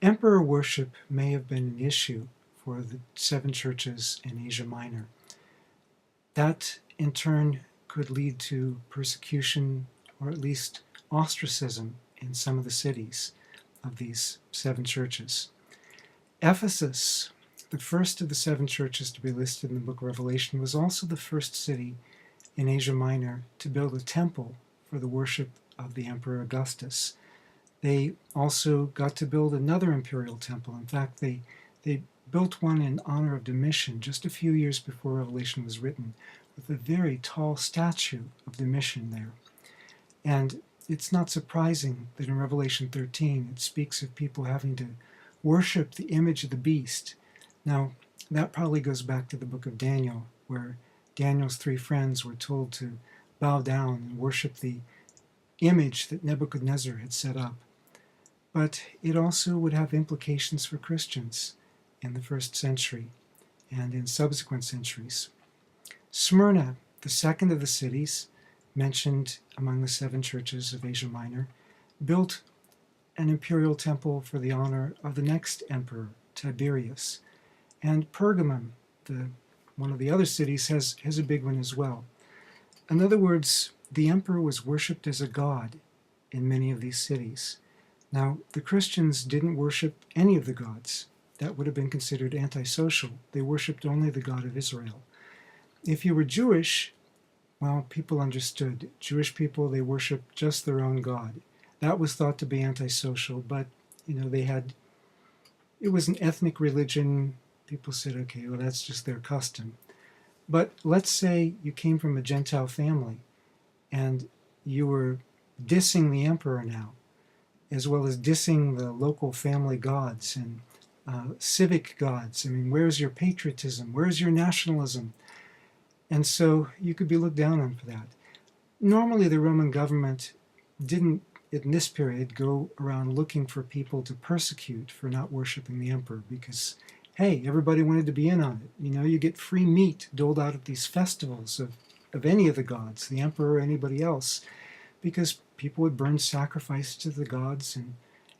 Emperor worship may have been an issue for the seven churches in Asia Minor. That, in turn, could lead to persecution or at least ostracism in some of the cities of these seven churches. Ephesus, the first of the seven churches to be listed in the book of Revelation, was also the first city in Asia Minor to build a temple for the worship of the Emperor Augustus. They also got to build another imperial temple. In fact, they built one in honor of Domitian just a few years before Revelation was written, with a very tall statue of Domitian there. And it's not surprising that in Revelation 13 it speaks of people having to worship the image of the beast. Now, that probably goes back to the book of Daniel, where Daniel's three friends were told to bow down and worship the image that Nebuchadnezzar had set up. But it also would have implications for Christians in the first century and in subsequent centuries. Smyrna, the second of the cities mentioned among the seven churches of Asia Minor, built an imperial temple for the honor of the next emperor, Tiberius. And Pergamum, one of the other cities, has a big one as well. In other words, the emperor was worshipped as a god in many of these cities. Now, the Christians didn't worship any of the gods. That would have been considered antisocial. They worshipped only the God of Israel. If you were Jewish, well, people understood. Jewish people, they worshiped just their own God. That was thought to be antisocial, but, it was an ethnic religion. People said, okay, well, that's just their custom. But let's say you came from a Gentile family and you were dissing the emperor now, as well as dissing the local family gods and civic gods. I mean, where's your patriotism? Where's your nationalism? And so you could be looked down on for that. Normally, the Roman government didn't, in this period, go around looking for people to persecute for not worshiping the emperor because, hey, everybody wanted to be in on it. You get free meat doled out at these festivals of any of the gods, the emperor or anybody else, because people would burn sacrifice to the gods, and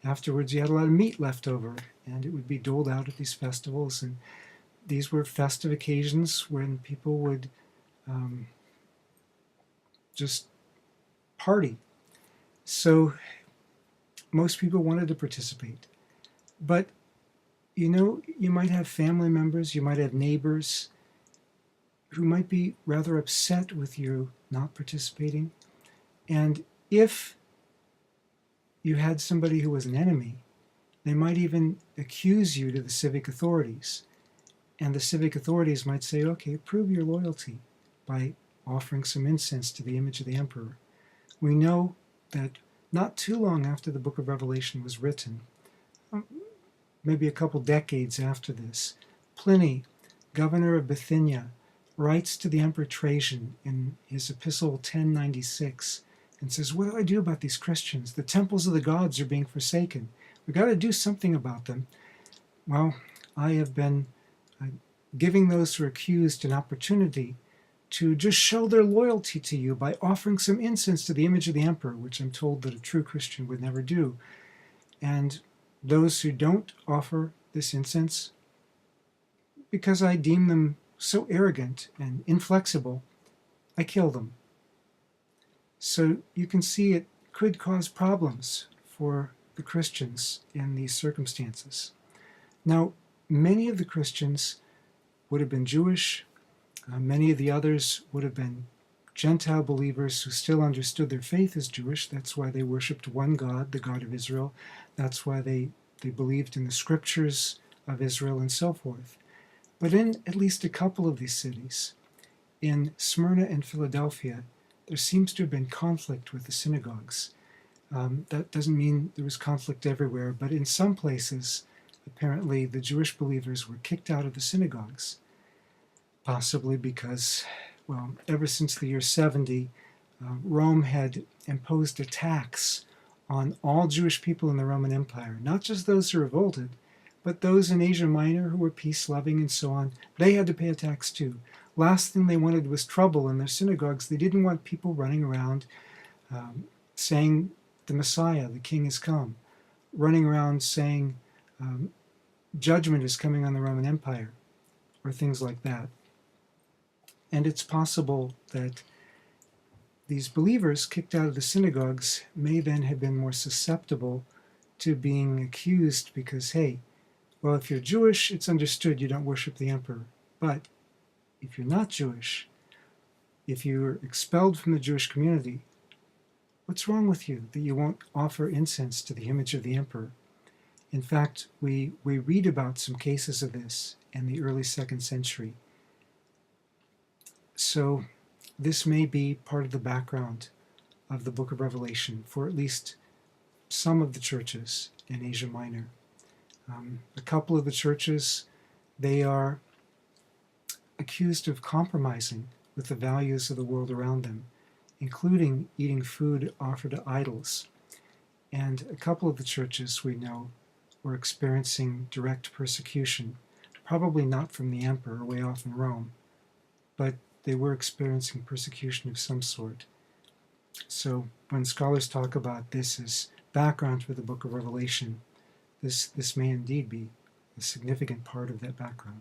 afterwards you had a lot of meat left over, and it would be doled out at these festivals. And these were festive occasions when people would just party. So most people wanted to participate. But, you might have family members, you might have neighbors who might be rather upset with you not participating. And if you had somebody who was an enemy, they might even accuse you to the civic authorities. And the civic authorities might say, okay, prove your loyalty by offering some incense to the image of the emperor. We know that not too long after the book of Revelation was written, maybe a couple decades after this, Pliny, governor of Bithynia, writes to the Emperor Trajan in his epistle 1096 and says, what do I do about these Christians? The temples of the gods are being forsaken. We've got to do something about them. Well, I have been giving those who are accused an opportunity to just show their loyalty to you by offering some incense to the image of the emperor, which I'm told that a true Christian would never do. And those who don't offer this incense, because I deem them so arrogant and inflexible, I kill them. So you can see it could cause problems for the Christians in these circumstances. Now, many of the Christians would have been Jewish. Many of the others would have been Gentile believers who still understood their faith as Jewish. That's why they worshipped one God, the God of Israel. That's why they believed in the scriptures of Israel and so forth. But in at least a couple of these cities, in Smyrna and Philadelphia, there seems to have been conflict with the synagogues. That doesn't mean there was conflict everywhere, but in some places, apparently the Jewish believers were kicked out of the synagogues, possibly because, well, ever since the year 70, Rome had imposed a tax on all Jewish people in the Roman Empire, not just those who revolted, but those in Asia Minor who were peace-loving and so on. They had to pay a tax too. Last thing they wanted was trouble in their synagogues. They didn't want people running around saying the Messiah, the King has come, running around saying judgment is coming on the Roman Empire, or things like that. And it's possible that these believers kicked out of the synagogues may then have been more susceptible to being accused because, hey, well, if you're Jewish, it's understood you don't worship the emperor. But if you're not Jewish, if you're expelled from the Jewish community, what's wrong with you that you won't offer incense to the image of the emperor? In fact, we read about some cases of this in the early 2nd century. So this may be part of the background of the book of Revelation for at least some of the churches in Asia Minor. A couple of the churches, they are accused of compromising with the values of the world around them, including eating food offered to idols. And a couple of the churches we know were experiencing direct persecution, probably not from the emperor way off in Rome, but they were experiencing persecution of some sort. So when scholars talk about this as background for the book of Revelation, this may indeed be a significant part of that background.